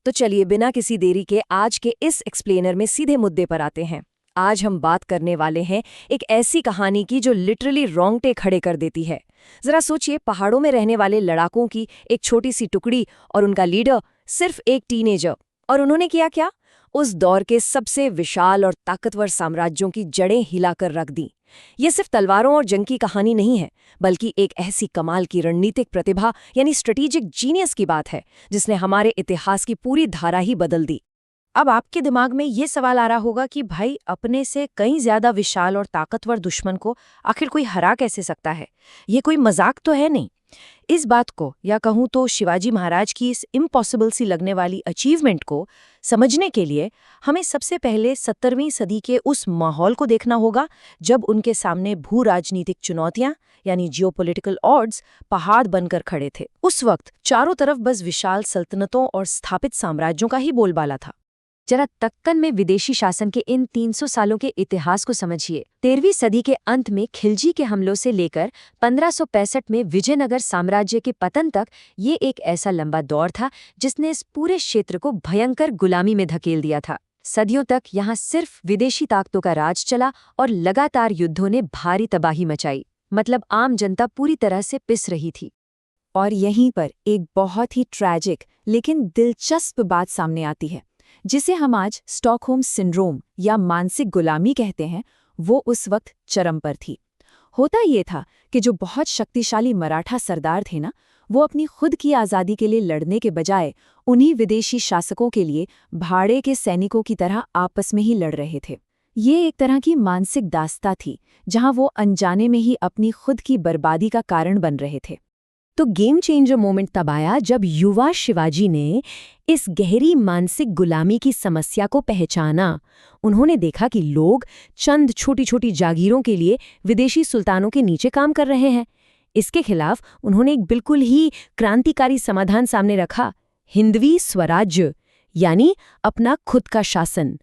तो चलिए बिना किसी देरी के आज के इस एक्सप्लेनर में सीधे मुद्दे पर आते हैं। आज हम बात करने वाले हैं एक ऐसी कहानी की जो लिटरली रोंगटे खड़े कर देती है। जरा सोचिए, पहाड़ों में रहने वाले लड़ाकों की एक छोटी सी टुकड़ी और उनका लीडर सिर्फ एक टीनेजर। और उन्होंने किया क्या? उस दौर के सबसे विशाल और ताकतवर साम्राज्यों की जड़ें हिलाकर रख दी। ये सिर्फ तलवारों और जंग की कहानी नहीं है, बल्कि एक ऐसी कमाल की रणनीतिक प्रतिभा यानी स्ट्रेटेजिक जीनियस की बात है जिसने हमारे इतिहास की पूरी धारा ही बदल दी। अब आपके दिमाग में ये सवाल आ रहा होगा कि भाई, अपने से कहीं ज्यादा विशाल और ताकतवर दुश्मन को आखिर कोई हरा कैसे सकता है? ये कोई मजाक तो है नहीं। इस बात को, या कहूँ तो शिवाजी महाराज की इस इम्पॉसिबल सी लगने वाली अचीवमेंट को समझने के लिए हमें सबसे पहले 17वीं सदी के उस माहौल को देखना होगा जब उनके सामने भू राजनीतिक चुनौतियां यानी जियोपॉलिटिकल ऑड्स पहाड़ बनकर खड़े थे। उस वक्त चारों तरफ बस विशाल सल्तनतों और स्थापित साम्राज्यों का ही बोलबाला था। जरा दक्कन में विदेशी शासन के इन 300 सालों के इतिहास को समझिए। 13वीं सदी के अंत में खिलजी के हमलों से लेकर 1565 में विजयनगर साम्राज्य के पतन तक ये एक ऐसा लंबा दौर था जिसने इस पूरे क्षेत्र को भयंकर गुलामी में धकेल दिया था। सदियों तक यहाँ सिर्फ विदेशी ताकतों का राज चला और लगातार युद्धों ने भारी तबाही मचाई। मतलब आम जनता पूरी तरह से पिस रही थी। और यहीं पर एक बहुत ही ट्रैजिक लेकिन दिलचस्प बात सामने आती है, जिसे हम आज स्टॉकहोम सिंड्रोम या मानसिक गुलामी कहते हैं। वो उस वक्त चरम पर थी। होता ये था कि जो बहुत शक्तिशाली मराठा सरदार थे ना, वो अपनी खुद की आज़ादी के लिए लड़ने के बजाय उन्हीं विदेशी शासकों के लिए भाड़े के सैनिकों की तरह आपस में ही लड़ रहे थे। ये एक तरह की मानसिक दास्ता थी जहां वो अनजाने में ही अपनी खुद की बर्बादी का कारण बन रहे थे। तो गेम चेंजर मोमेंट तब आया जब युवा शिवाजी ने इस गहरी मानसिक गुलामी की समस्या को पहचाना। उन्होंने देखा कि लोग चंद छोटी छोटी जागीरों के लिए विदेशी सुल्तानों के नीचे काम कर रहे हैं। इसके खिलाफ उन्होंने एक बिल्कुल ही क्रांतिकारी समाधान सामने रखा, हिंदवी स्वराज्य, यानी अपना खुद का शासन।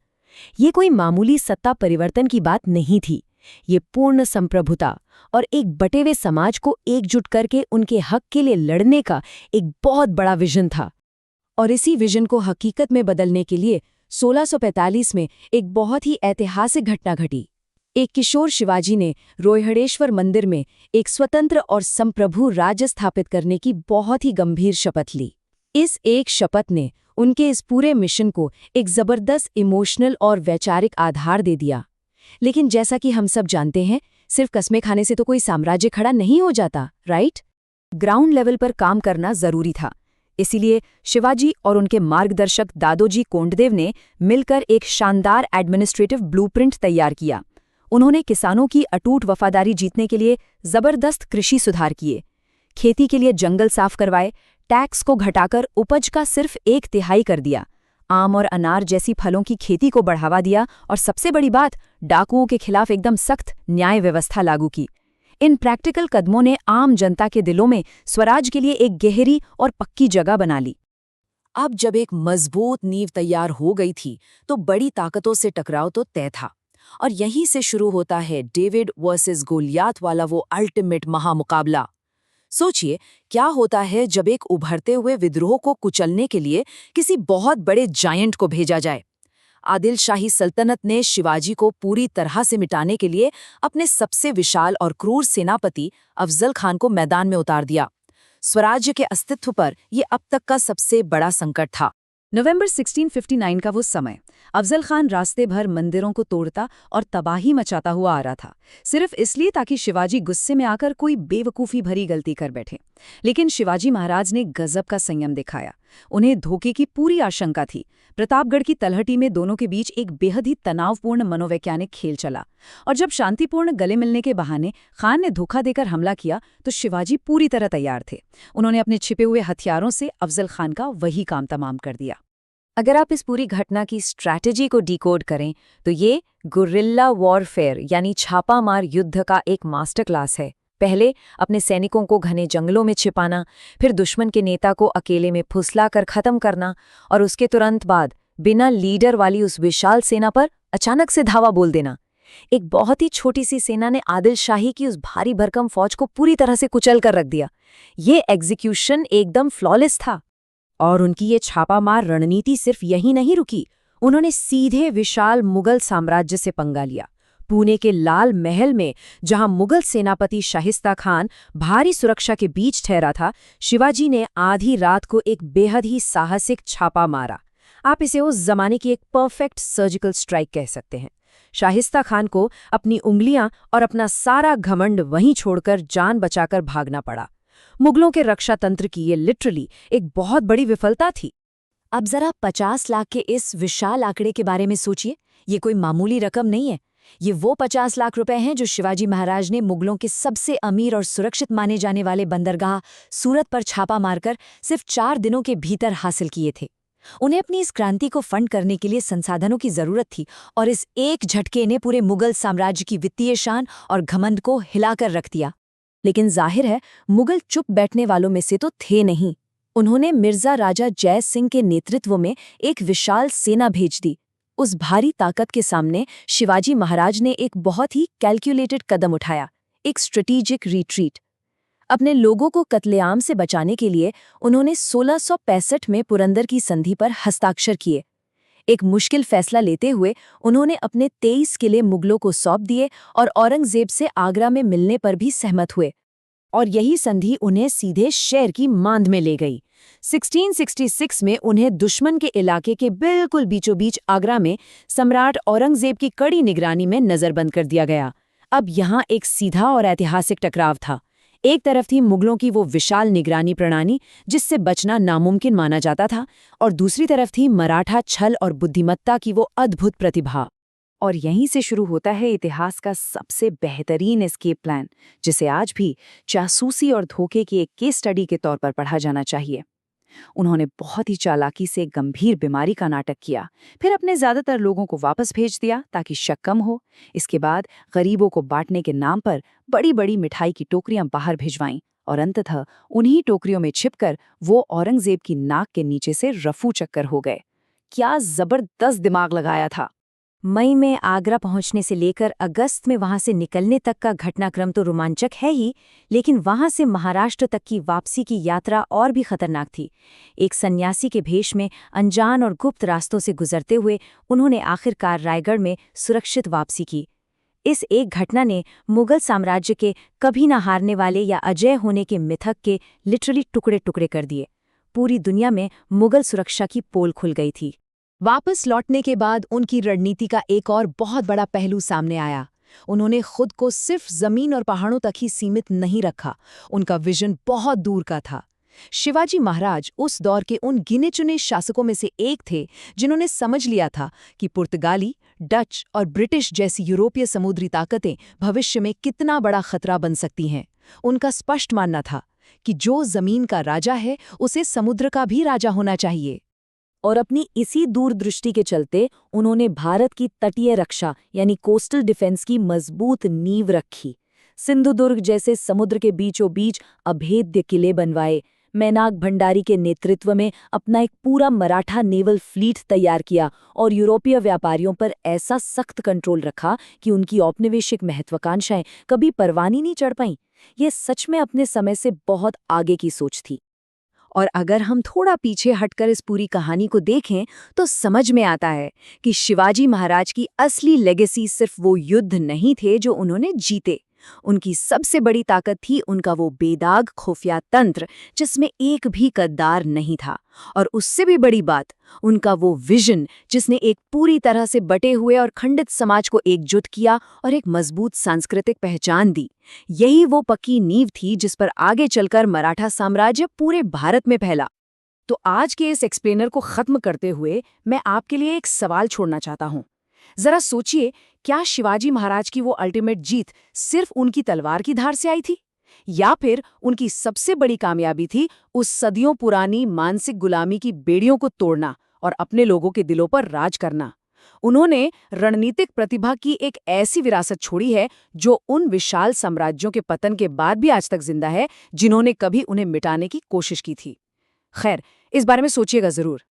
ये कोई मामूली सत्ता परिवर्तन की बात नहीं थी। ये पूर्ण संप्रभुता और एक बटे हुए समाज को एकजुट करके उनके हक के लिए लड़ने का एक बहुत बड़ा विजन था। और इसी विजन को हकीकत में बदलने के लिए 1645 में एक बहुत ही ऐतिहासिक घटना घटी। एक किशोर शिवाजी ने रोयहड़ेश्वर मंदिर में एक स्वतंत्र और संप्रभु राज्य स्थापित करने की बहुत ही गंभीर शपथ ली। इस एक शपथ ने उनके इस पूरे मिशन को एक जबरदस्त इमोशनल और वैचारिक आधार दे दिया। लेकिन जैसा कि हम सब जानते हैं, सिर्फ कस्में खाने से तो कोई साम्राज्य खड़ा नहीं हो जाता, राइट? ग्राउंड लेवल पर काम करना जरूरी था। इसीलिए शिवाजी और उनके मार्गदर्शक दादोजी कोंडदेव ने मिलकर एक शानदार एडमिनिस्ट्रेटिव ब्लूप्रिंट तैयार किया। उन्होंने किसानों की अटूट वफादारी जीतने के लिए जबरदस्त कृषि सुधार किए, खेती के लिए जंगल साफ करवाए, टैक्स को घटाकर उपज का सिर्फ 1/3 कर दिया, आम और अनार जैसी फलों की खेती को बढ़ावा दिया और सबसे बड़ी बात, डाकुओं के खिलाफ एकदम सख्त न्याय व्यवस्था लागू की। इन प्रैक्टिकल कदमों ने आम जनता के दिलों में स्वराज के लिए एक गहरी और पक्की जगह बना ली। अब जब एक मजबूत नींव तैयार हो गई थी, तो बड़ी ताकतों से टकराव तो तय था। और यहीं से शुरू होता है डेविड वर्सेस गोलियात वाला वो अल्टीमेट महामुकाबला। सोचिए, क्या होता है जब एक उभरते हुए विद्रोह को कुचलने के लिए किसी बहुत बड़े जायंट को भेजा जाए। आदिल शाही सल्तनत ने शिवाजी को पूरी तरह से मिटाने के लिए अपने सबसे विशाल और क्रूर सेनापति अफजल खान को मैदान में उतार दिया। स्वराज्य के अस्तित्व पर यह अब तक का सबसे बड़ा संकट था। नवंबर 1659 का वो समय, अफजल खान रास्ते भर मंदिरों को तोड़ता और तबाही मचाता हुआ आ रहा था, सिर्फ इसलिए ताकि शिवाजी गुस्से में आकर कोई बेवकूफ़ी भरी गलती कर बैठे। लेकिन शिवाजी महाराज ने गजब का संयम दिखाया। उन्हें धोखे की पूरी आशंका थी। प्रतापगढ़ की तलहटी में दोनों के बीच एक बेहद ही तनावपूर्ण मनोवैज्ञानिक खेल चला, और जब शांतिपूर्ण गले मिलने के बहाने खान ने धोखा देकर हमला किया, तो शिवाजी पूरी तरह तैयार थे। उन्होंने अपने छिपे हुए हथियारों से अफजल खान का वही काम तमाम कर दिया। अगर आप इस पूरी घटना की स्ट्रैटेजी को डिकोड करें, तो ये गुर्रिल्ला वॉरफेयर यानी छापामार युद्ध का एक मास्टर क्लास है। पहले अपने सैनिकों को घने जंगलों में छिपाना, फिर दुश्मन के नेता को अकेले में फुसला कर खत्म करना, और उसके तुरंत बाद बिना लीडर वाली उस विशाल सेना पर अचानक से धावा बोल देना। एक बहुत ही छोटी सी सेना ने आदिल शाही की उस भारी भरकम फौज को पूरी तरह से कुचल कर रख दिया। ये एग्जीक्यूशन एकदम फ्लॉलेस था। और उनकी ये छापामार रणनीति सिर्फ यही नहीं रुकी, उन्होंने सीधे विशाल मुगल साम्राज्य से पंगा लिया। पुणे के लाल महल में, जहां मुगल सेनापति शाहिस्ता खान भारी सुरक्षा के बीच ठहरा था, शिवाजी ने आधी रात को एक बेहद ही साहसिक छापा मारा। आप इसे उस जमाने की एक परफेक्ट सर्जिकल स्ट्राइक कह सकते हैं। शाहिस्ता खान को अपनी उंगलियां और अपना सारा घमंड वहीं छोड़कर जान बचाकर भागना पड़ा। मुगलों के रक्षा तंत्र की ये लिटरली एक बहुत बड़ी विफलता थी। अब जरा 50 लाख के इस विशाल आंकड़े के बारे में सोचिए। ये कोई मामूली रकम नहीं है। ये वो 50 लाख रुपए हैं जो शिवाजी महाराज ने मुगलों के सबसे अमीर और सुरक्षित माने जाने वाले बंदरगाह सूरत पर छापा मारकर सिर्फ 4 दिनों के भीतर हासिल किए थे। उन्हें अपनी इस क्रांति को फंड करने के लिए संसाधनों की जरूरत थी, और इस एक झटके ने पूरे मुगल साम्राज्य की वित्तीय शान और घमंड को हिलाकर रख दिया। लेकिन जाहिर है, मुगल चुप बैठने वालों में से तो थे नहीं। उन्होंने मिर्जा राजा जय सिंह के नेतृत्व में एक विशाल सेना भेज दी। उस भारी ताकत के सामने शिवाजी महाराज ने एक बहुत ही कैलकुलेटेड कदम उठाया, एक स्ट्रेटेजिक रिट्रीट। अपने लोगों को कत्लेआम से बचाने के लिए उन्होंने 1665 में पुरंदर की संधि पर हस्ताक्षर किए। एक मुश्किल फैसला लेते हुए उन्होंने अपने 23 किले मुगलों को सौंप दिए और औरंगजेब से आगरा में मिलने पर भी सहमत हुए। और यही संधि उन्हें सीधे शहर की मांद में ले गई। 1666 में उन्हें दुश्मन के इलाके के बिल्कुल बीचों बीच आगरा में सम्राट औरंगजेब की कड़ी निगरानी में नजरबंद कर दिया गया। अब यहाँ एक सीधा और ऐतिहासिक टकराव था। एक तरफ थी मुगलों की वो विशाल निगरानी प्रणाली जिससे बचना नामुमकिन माना जाता था, और दूसरी तरफ थी मराठा छल और बुद्धिमत्ता की वो अद्भुत प्रतिभा। और यहीं से शुरू होता है इतिहास का सबसे बेहतरीन एस्केप प्लान, जिसे आज भी जासूसी और धोखे की एक केस स्टडी के तौर पर पढ़ा जाना चाहिए। उन्होंने बहुत ही चालाकी से गंभीर बीमारी का नाटक किया, फिर अपने ज्यादातर लोगों को वापस भेज दिया ताकि शक कम हो। इसके बाद गरीबों को बांटने के नाम पर बड़ी बड़ी मिठाई की टोकरियां बाहर भिजवाईं, और अंततः उन्हीं टोकरियों में छिपकर वो औरंगजेब की नाक के नीचे से रफू चक्कर हो गए। क्या जबरदस्त दिमाग लगाया था। मई में आगरा पहुंचने से लेकर अगस्त में वहां से निकलने तक का घटनाक्रम तो रोमांचक है ही, लेकिन वहां से महाराष्ट्र तक की वापसी की यात्रा और भी खतरनाक थी। एक सन्यासी के भेष में अनजान और गुप्त रास्तों से गुजरते हुए उन्होंने आखिरकार रायगढ़ में सुरक्षित वापसी की। इस एक घटना ने मुगल साम्राज्य के कभी न हारने वाले या अजय होने के मिथक के लिटरली टुकड़े टुकड़े कर दिए। पूरी दुनिया में मुगल सुरक्षा की पोल खुल गई थी। वापस लौटने के बाद उनकी रणनीति का एक और बहुत बड़ा पहलू सामने आया। उन्होंने खुद को सिर्फ जमीन और पहाड़ों तक ही सीमित नहीं रखा, उनका विजन बहुत दूर का था। शिवाजी महाराज उस दौर के उन गिने चुने शासकों में से एक थे जिन्होंने समझ लिया था कि पुर्तगाली, डच और ब्रिटिश जैसी यूरोपीय समुद्री ताकतें भविष्य में कितना बड़ा खतरा बन सकती हैं। उनका स्पष्ट मानना था कि जो जमीन का राजा है उसे समुद्र का भी राजा होना चाहिए। और अपनी इसी दूरदृष्टि के चलते उन्होंने भारत की तटीय रक्षा यानी कोस्टल डिफेंस की मजबूत नींव रखी। सिंधुदुर्ग जैसे समुद्र के बीचों बीच अभेद्य किले बनवाए, मैनाक भंडारी के नेतृत्व में अपना एक पूरा मराठा नेवल फ्लीट तैयार किया और यूरोपीय व्यापारियों पर ऐसा सख्त कंट्रोल रखा कि उनकी औपनिवेशिक महत्वाकांक्षाएं कभी परवानी नहीं चढ़ पाईं। यह सच में अपने समय से बहुत आगे की सोच थी। और अगर हम थोड़ा पीछे हटकर इस पूरी कहानी को देखें तो समझ में आता है कि शिवाजी महाराज की असली लेगेसी सिर्फ वो युद्ध नहीं थे जो उन्होंने जीते। उनकी सबसे बड़ी ताकत थी उनका वो बेदाग खुफिया तंत्र जिसमें एक भी गद्दार नहीं था, और उससे भी बड़ी बात उनका वो विजन जिसने एक पूरी तरह से बटे हुए और खंडित समाज को एकजुट किया और एक मजबूत सांस्कृतिक पहचान दी। यही वो पक्की नींव थी जिस पर आगे चलकर मराठा साम्राज्य पूरे भारत में फैला। तो आज के इस एक्सप्लेनर को खत्म करते हुए मैं आपके लिए एक सवाल छोड़ना चाहता हूँ। जरा सोचिए, क्या शिवाजी महाराज की वो अल्टीमेट जीत सिर्फ उनकी तलवार की धार से आई थी, या फिर उनकी सबसे बड़ी कामयाबी थी उस सदियों पुरानी मानसिक गुलामी की बेड़ियों को तोड़ना और अपने लोगों के दिलों पर राज करना? उन्होंने रणनीतिक प्रतिभा की एक ऐसी विरासत छोड़ी है जो उन विशाल साम्राज्यों के पतन के बाद भी आज तक जिंदा है जिन्होंने कभी उन्हें मिटाने की कोशिश की थी। खैर, इस बारे में सोचिएगा जरूर।